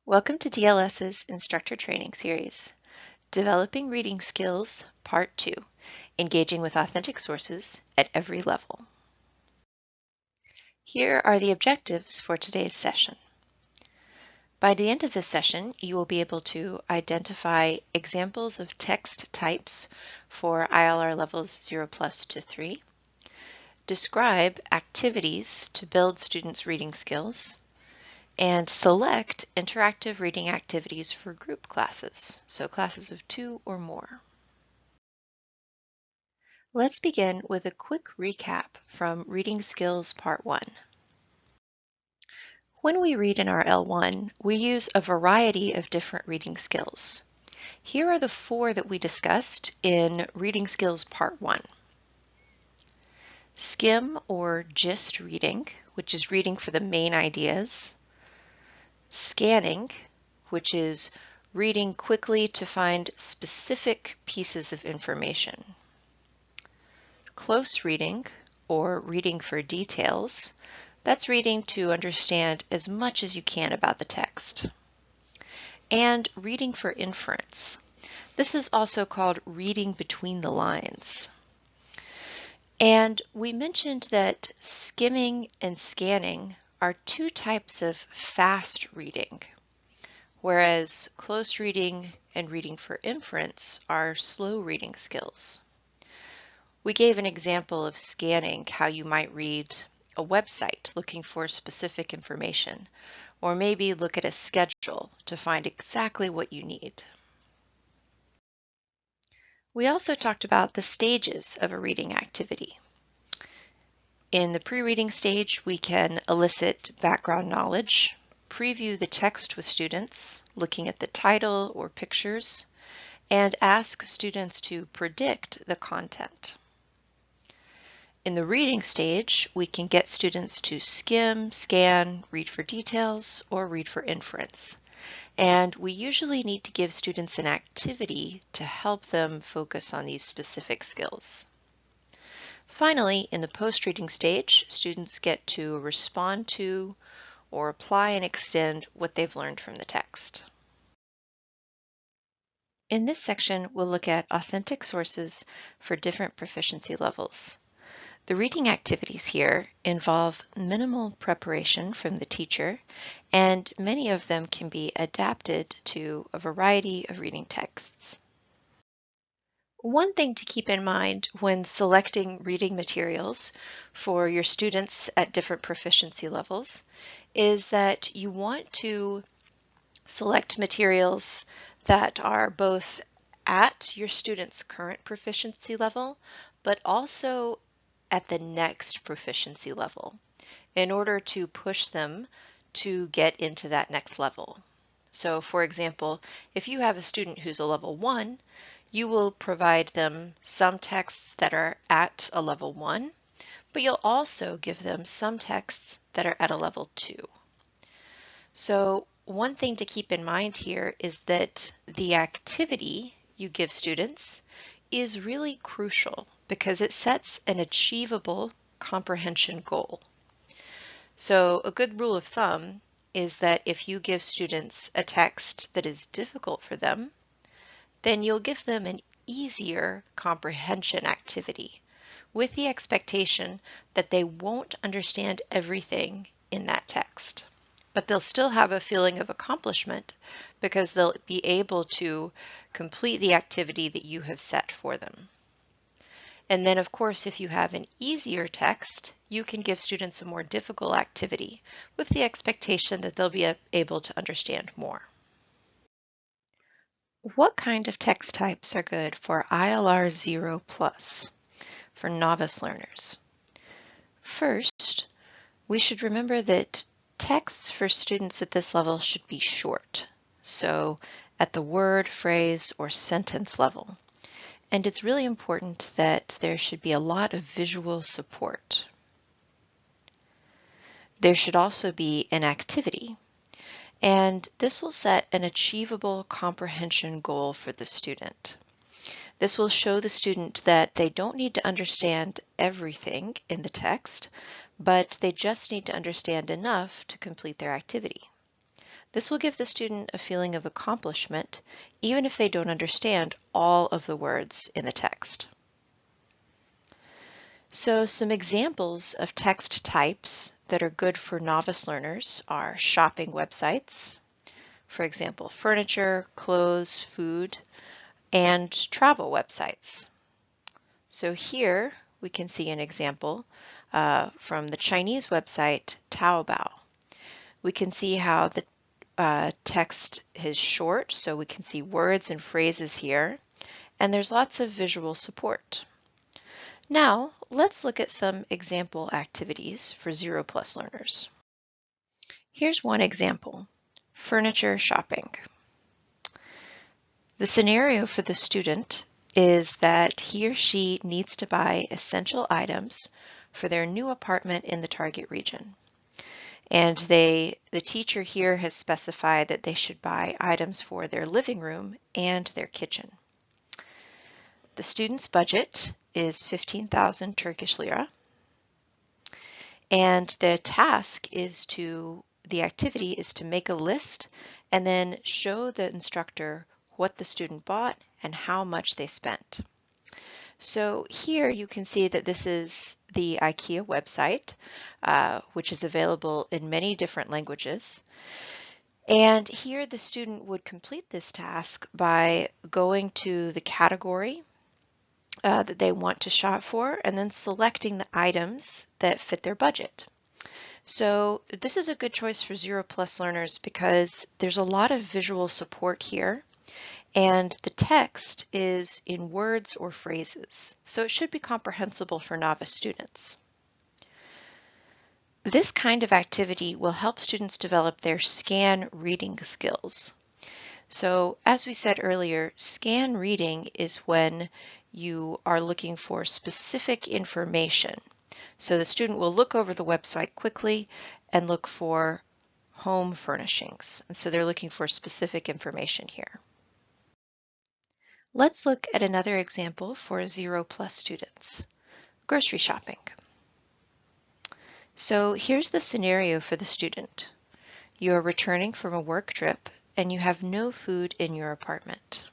Welcome to DLS's Instructor Training Series, Developing Reading Skills, Part 2, Engaging with Authentic Sources at Every Level. Here are the objectives for today's session. By the end of this session, you will be able to identify examples of text types for ILR levels 0+ to 3, describe activities to build students' reading skills, and select interactive reading activities for group classes, so classes of 2 or more. Let's begin with a quick recap from Reading Skills Part 1. When we read in our L1, we use a variety of different reading skills. Here are the 4 that we discussed in Reading Skills Part 1. Skim or gist reading, which is reading for the main ideas. Scanning, which is reading quickly to find specific pieces of information. Close reading, or reading for details, that's reading to understand as much as you can about the text. And reading for inference. This is also called reading between the lines. And we mentioned that skimming and scanning are 2 types of fast reading, whereas close reading and reading for inference are slow reading skills. We gave an example of scanning, how you might read a website looking for specific information, or maybe look at a schedule to find exactly what you need. We also talked about the stages of a reading activity. In the pre-reading stage, we can elicit background knowledge, preview the text with students, looking at the title or pictures, and ask students to predict the content. In the reading stage, we can get students to skim, scan, read for details, or read for inference. And we usually need to give students an activity to help them focus on these specific skills. Finally, in the post-reading stage, students get to respond to or apply and extend what they've learned from the text. In this section, we'll look at authentic sources for different proficiency levels. The reading activities here involve minimal preparation from the teacher, and many of them can be adapted to a variety of reading texts. One thing to keep in mind when selecting reading materials for your students at different proficiency levels is that you want to select materials that are both at your student's current proficiency level, but also at the next proficiency level in order to push them to get into that next level. So for example, if you have a student who's a level 1, you will provide them some texts that are at a level 1, but you'll also give them some texts that are at a level 2. So one thing to keep in mind here is that the activity you give students is really crucial because it sets an achievable comprehension goal. So a good rule of thumb is that if you give students a text that is difficult for them, then you'll give them an easier comprehension activity with the expectation that they won't understand everything in that text, but they'll still have a feeling of accomplishment because they'll be able to complete the activity that you have set for them. And then, of course, if you have an easier text, you can give students a more difficult activity with the expectation that they'll be able to understand more. What kind of text types are good for ILR 0+ for novice learners? First, we should remember that texts for students at this level should be short, so at the word, phrase, or sentence level. And it's really important that there should be a lot of visual support. There should also be an activity, and this will set an achievable comprehension goal for the student. This will show the student that they don't need to understand everything in the text, but they just need to understand enough to complete their activity. This will give the student a feeling of accomplishment, even if they don't understand all of the words in the text. So some examples of text types that are good for novice learners are shopping websites, for example, furniture, clothes, food, and travel websites. So here we can see an example from the Chinese website Taobao. We can see how the text is short, so we can see words and phrases here, and there's lots of visual support. Now, let's look at some example activities for 0+ learners. Here's one example, furniture shopping. The scenario for the student is that he or she needs to buy essential items for their new apartment in the target region. And the teacher here has specified that they should buy items for their living room and their kitchen. The student's budget is 15,000 Turkish lira. And the task is the activity is to make a list and then show the instructor what the student bought and how much they spent. So here you can see that this is the IKEA website, which is available in many different languages. And here the student would complete this task by going to the category that they want to shop for and then selecting the items that fit their budget. So this is a good choice for 0+ learners because there's a lot of visual support here, and the text is in words or phrases, so it should be comprehensible for novice students. This kind of activity will help students develop their scan reading skills. So as we said earlier, scan reading is when you are looking for specific information. So the student will look over the website quickly and look for home furnishings. And so they're looking for specific information here. Let's look at another example for 0+ students, grocery shopping. So here's the scenario for the student. You are returning from a work trip and you have no food in your apartment.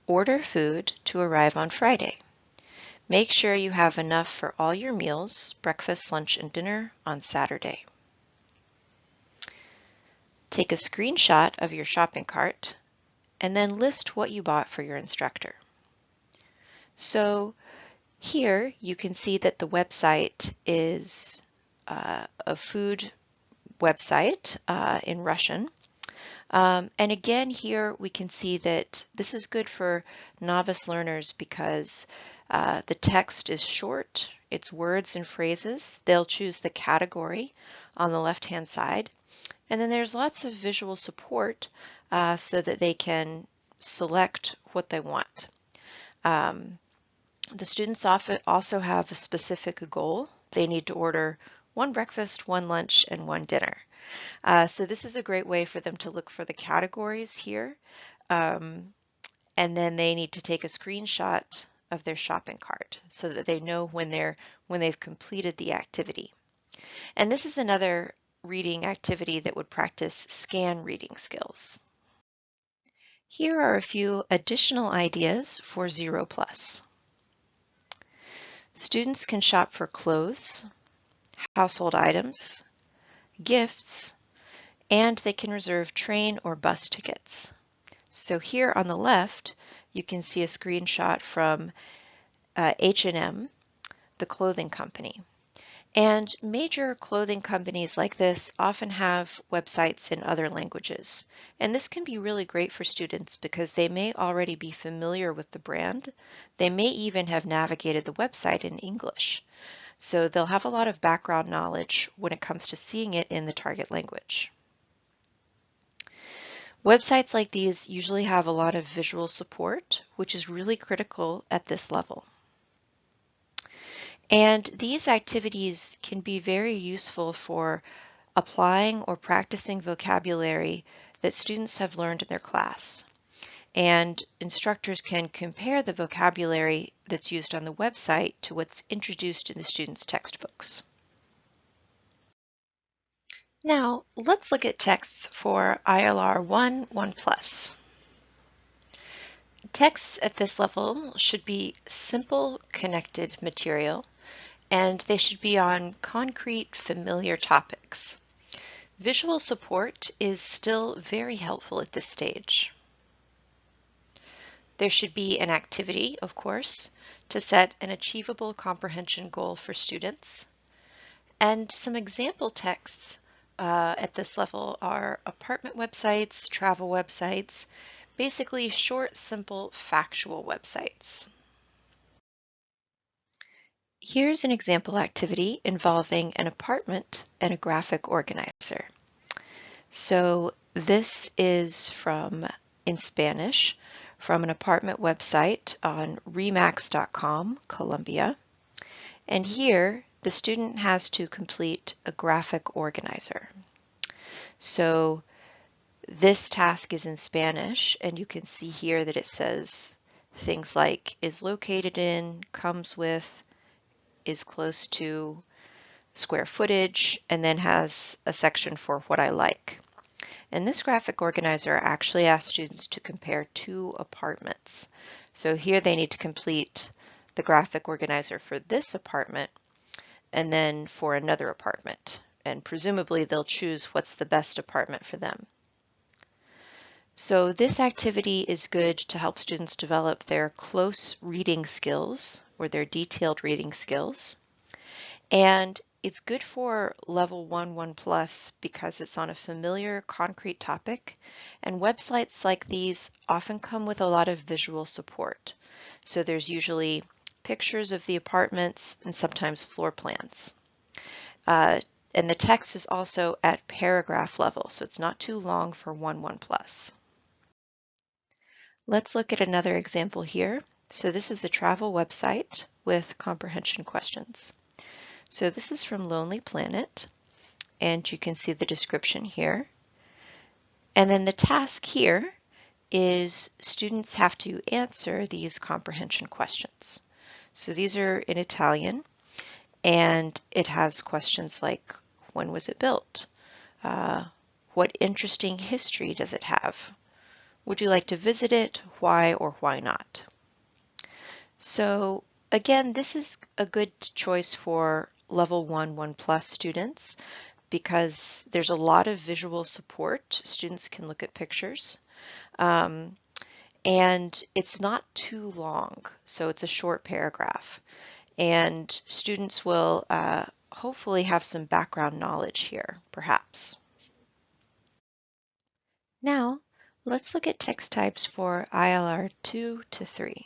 Order food to arrive on Friday. Make sure you have enough for all your meals, breakfast, lunch, and dinner on Saturday. Take a screenshot of your shopping cart and then list what you bought for your instructor. So here you can see that the website is a food website in Russian. And again, here we can see that this is good for novice learners because the text is short, it's words and phrases. They'll choose the category on the left-hand side. And then there's lots of visual support so that they can select what they want. The students often also have a specific goal. They need to order one breakfast, one lunch, and one dinner. So this is a great way for them to look for the categories here. And then they need to take a screenshot of their shopping cart so that they know when they've completed the activity. And this is another reading activity that would practice scan reading skills. Here are a few additional ideas for 0+. Students can shop for clothes, household items, gifts, and they can reserve train or bus tickets. So here on the left, you can see a screenshot from H&M, the clothing company. And major clothing companies like this often have websites in other languages. And this can be really great for students because they may already be familiar with the brand. They may even have navigated the website in English. So they'll have a lot of background knowledge when it comes to seeing it in the target language. Websites like these usually have a lot of visual support, which is really critical at this level. And these activities can be very useful for applying or practicing vocabulary that students have learned in their class. And instructors can compare the vocabulary that's used on the website to what's introduced in the students' textbooks. Now, let's look at texts for ILR 1, 1+. Texts at this level should be simple, connected material, and they should be on concrete, familiar topics. Visual support is still very helpful at this stage. There should be an activity, of course, to set an achievable comprehension goal for students. And some example texts at this level are apartment websites, travel websites, basically short, simple, factual websites. Here's an example activity involving an apartment and a graphic organizer. So this is in Spanish, from an apartment website on remax.com, Colombia. And here, the student has to complete a graphic organizer. So this task is in Spanish, and you can see here that it says things like is located in, comes with, is close to, square footage, and then has a section for what I like. And this graphic organizer actually asks students to compare two apartments. So here they need to complete the graphic organizer for this apartment and then for another apartment. And presumably they'll choose what's the best apartment for them. So this activity is good to help students develop their close reading skills or their detailed reading skills. And it's good for level 1, 1+ because it's on a familiar concrete topic, and websites like these often come with a lot of visual support. So there's usually pictures of the apartments and sometimes floor plans. And the text is also at paragraph level, so it's not too long for 1, 1+. Let's look at another example here. So this is a travel website with comprehension questions. So this is from Lonely Planet, and you can see the description here. And then the task here is students have to answer these comprehension questions. So these are in Italian, and it has questions like, when was it built? What interesting history does it have? Would you like to visit it? Why or why not? So again, this is a good choice for level 1, 1+ students because there's a lot of visual support. Students can look at pictures. And it's not too long, so it's a short paragraph. And students will hopefully have some background knowledge here, perhaps. Now, let's look at text types for ILR 2 to 3.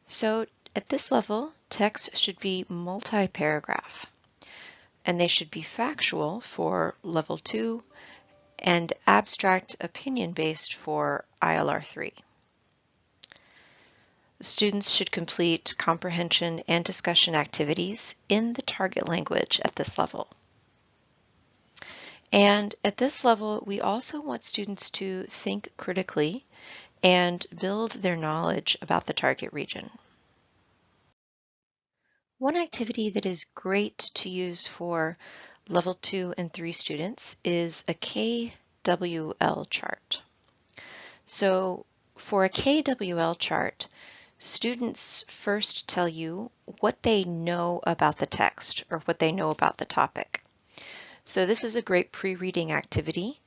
So at this level, text should be multi-paragraph, and they should be factual for level 2 and abstract opinion-based for ILR 3. Students should complete comprehension and discussion activities in the target language at this level. And at this level, we also want students to think critically and build their knowledge about the target region. One activity that is great to use for level 2 and 3 students is a KWL chart. So for a KWL chart, students first tell you what they know about the text or what they know about the topic. So this is a great pre-reading activity,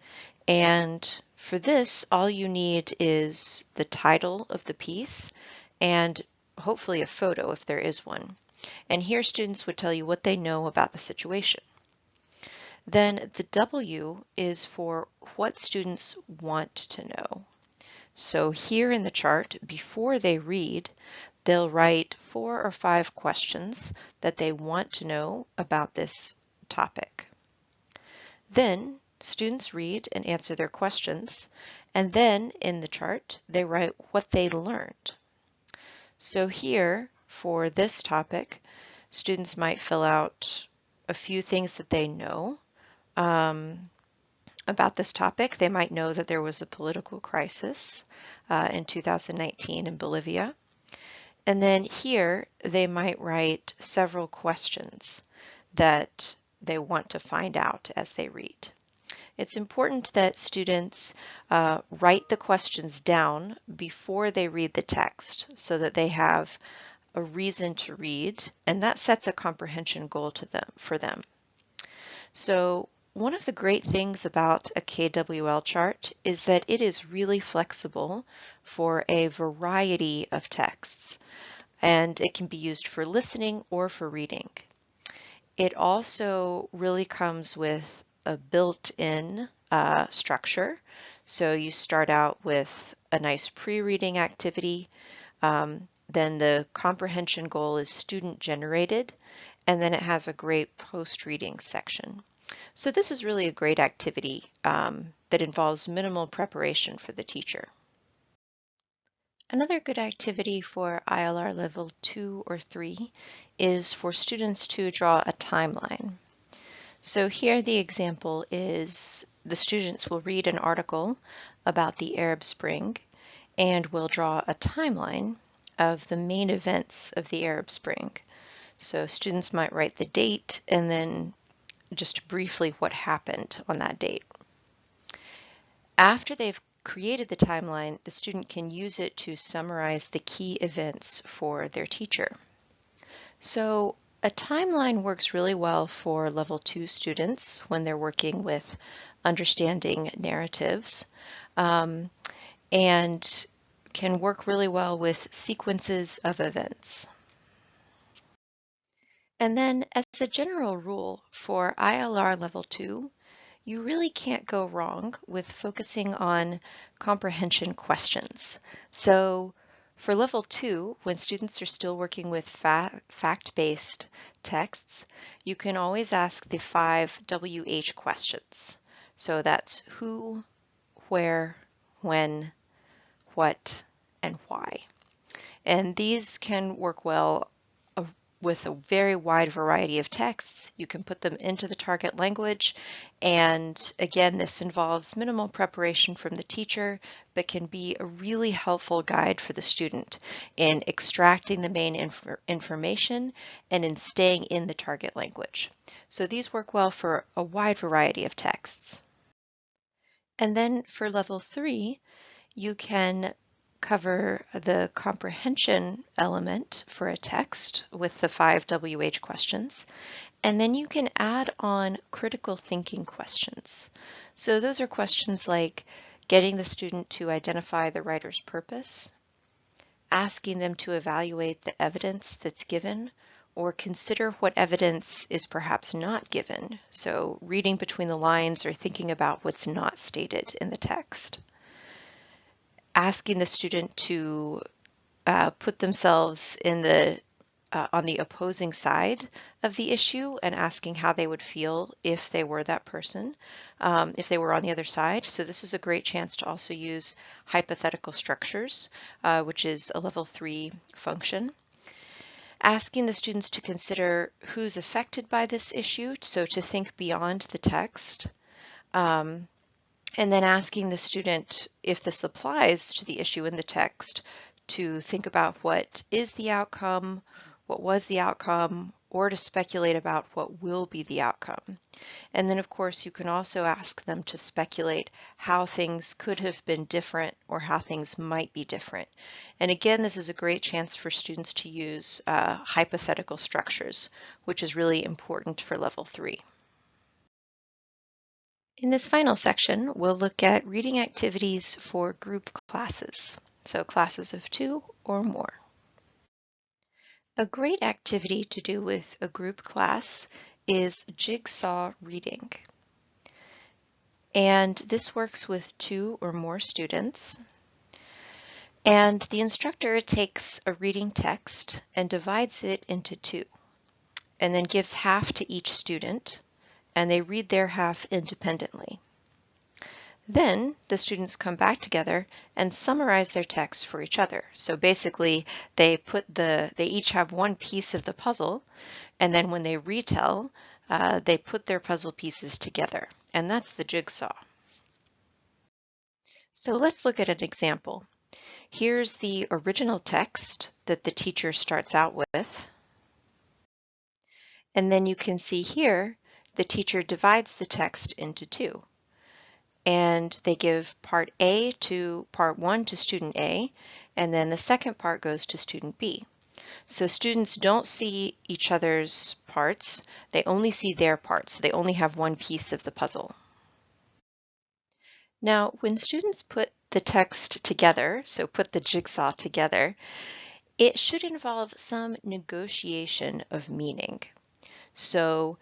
and for this, all you need is the title of the piece and hopefully a photo if there is one. And here students would tell you what they know about the situation. Then the W is for what students want to know. So here in the chart, before they read, they'll write 4 or 5 questions that they want to know about this topic. Then students read and answer their questions, and then in the chart, they write what they learned. So here, for this topic, students might fill out a few things that they know about this topic. They might know that there was a political crisis in 2019 in Bolivia. And then here, they might write several questions that they want to find out as they read. It's important that students write the questions down before they read the text so that they have a reason to read, and that sets a comprehension goal for them. So one of the great things about a KWL chart is that it is really flexible for a variety of texts, and it can be used for listening or for reading. It also really comes with a built-in structure. So you start out with a nice pre-reading activity, then the comprehension goal is student generated, and then it has a great post-reading section. So this is really a great activity that involves minimal preparation for the teacher. Another good activity for ILR level 2 or 3 is for students to draw a timeline. So here the example is the students will read an article about the Arab Spring and will draw a timeline of the main events of the Arab Spring. So students might write the date and then just briefly what happened on that date. After they've created the timeline, the student can use it to summarize the key events for their teacher. So a timeline works really well for level 2 students when they're working with understanding narratives, and can work really well with sequences of events. And then as a general rule for ILR level 2, you really can't go wrong with focusing on comprehension questions. So for level 2, when students are still working with fact-based texts, you can always ask the 5 WH questions. So that's who, where, when, what, and why. And these can work well with a very wide variety of texts. You can put them into the target language, and again, this involves minimal preparation from the teacher, but can be a really helpful guide for the student in extracting the main information and in staying in the target language. So these work well for a wide variety of texts. And then for level 3, you can cover the comprehension element for a text with the 5 WH questions, and then you can add on critical thinking questions. So those are questions like getting the student to identify the writer's purpose, asking them to evaluate the evidence that's given, or consider what evidence is perhaps not given. So reading between the lines or thinking about what's not stated in the text. Asking the student to put themselves in on the opposing side of the issue and asking how they would feel if they were that person, if they were on the other side. So this is a great chance to also use hypothetical structures, which is a level 3 function. Asking the students to consider who's affected by this issue, so to think beyond the text. And then asking the student, if this applies to the issue in the text, to think about what is the outcome, what was the outcome, or to speculate about what will be the outcome. And then, of course, you can also ask them to speculate how things could have been different or how things might be different. And again, this is a great chance for students to use hypothetical structures, which is really important for level 3. In this final section, we'll look at reading activities for group classes, so classes of 2 or more. A great activity to do with a group class is jigsaw reading. And this works with 2 or more students. And the instructor takes a reading text and divides it into 2, and then gives half to each student, and they read their half independently. Then the students come back together and summarize their text for each other. So basically they each have one piece of the puzzle, and then when they retell, they put their puzzle pieces together, and that's the jigsaw. So let's look at an example. Here's the original text that the teacher starts out with. And then you can see here the teacher divides the text into two, and they give part one to student A, and then the second part goes to student B. So students don't see each other's parts, they only see their parts. They only have one piece of the puzzle. Now, when students put the text together, so put the jigsaw together, it should involve some negotiation of meaning. So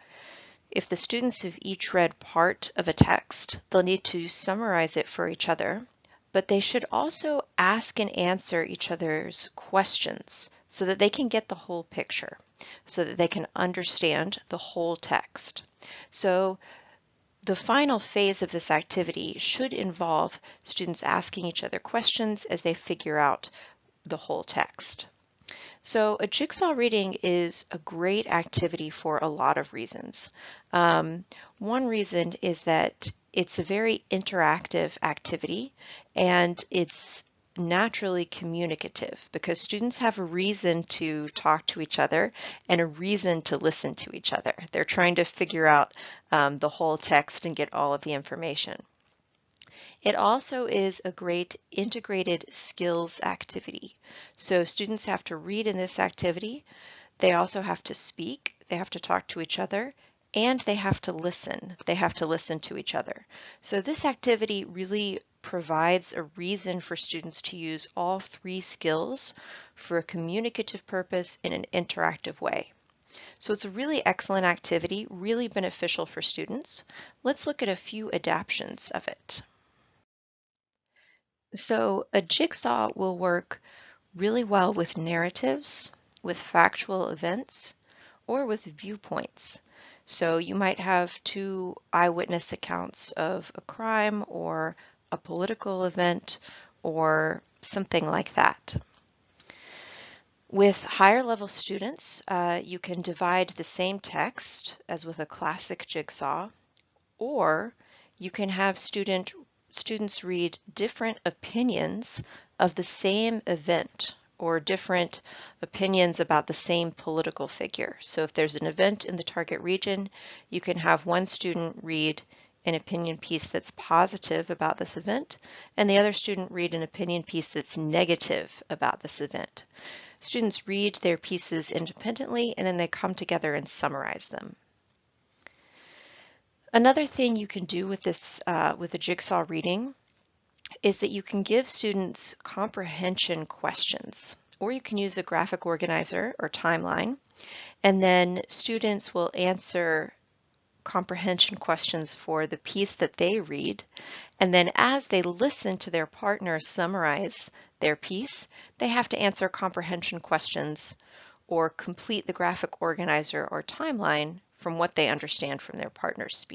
if the students have each read part of a text, they'll need to summarize it for each other, but they should also ask and answer each other's questions so that they can get the whole picture, so that they can understand the whole text. So the final phase of this activity should involve students asking each other questions as they figure out the whole text. So a jigsaw reading is a great activity for a lot of reasons. One reason is that it's a very interactive activity and it's naturally communicative because students have a reason to talk to each other and a reason to listen to each other. They're trying to figure out the whole text and get all of the information. It also is a great integrated skills activity. So students have to read in this activity. They also have to speak. They have to talk to each other. And they have to listen. They have to listen to each other. So this activity really provides a reason for students to use all three skills for a communicative purpose in an interactive way. So it's a really excellent activity, really beneficial for students. Let's look at a few adaptations of it. So a jigsaw will work really well with narratives, with factual events, or with viewpoints. So you might have two eyewitness accounts of a crime or a political event or something like that. With higher level students, you can divide the same text as with a classic jigsaw, or you can have students read different opinions of the same event or different opinions about the same political figure. So if there's an event in the target region, you can have one student read an opinion piece that's positive about this event, and the other student read an opinion piece that's negative about this event. Students read their pieces independently, and then they come together and summarize them. Another thing you can do with this, with a jigsaw reading, is that you can give students comprehension questions, or you can use a graphic organizer or timeline, and then students will answer comprehension questions for the piece that they read, and then as they listen to their partner summarize their piece, they have to answer comprehension questions or complete the graphic organizer or timeline from what they understand from their partner's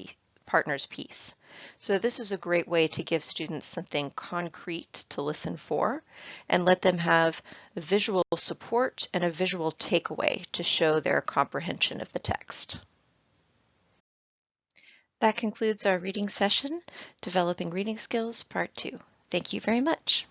piece. So this is a great way to give students something concrete to listen for and let them have visual support and a visual takeaway to show their comprehension of the text. That concludes our reading session, Developing Reading Skills, Part 2. Thank you very much.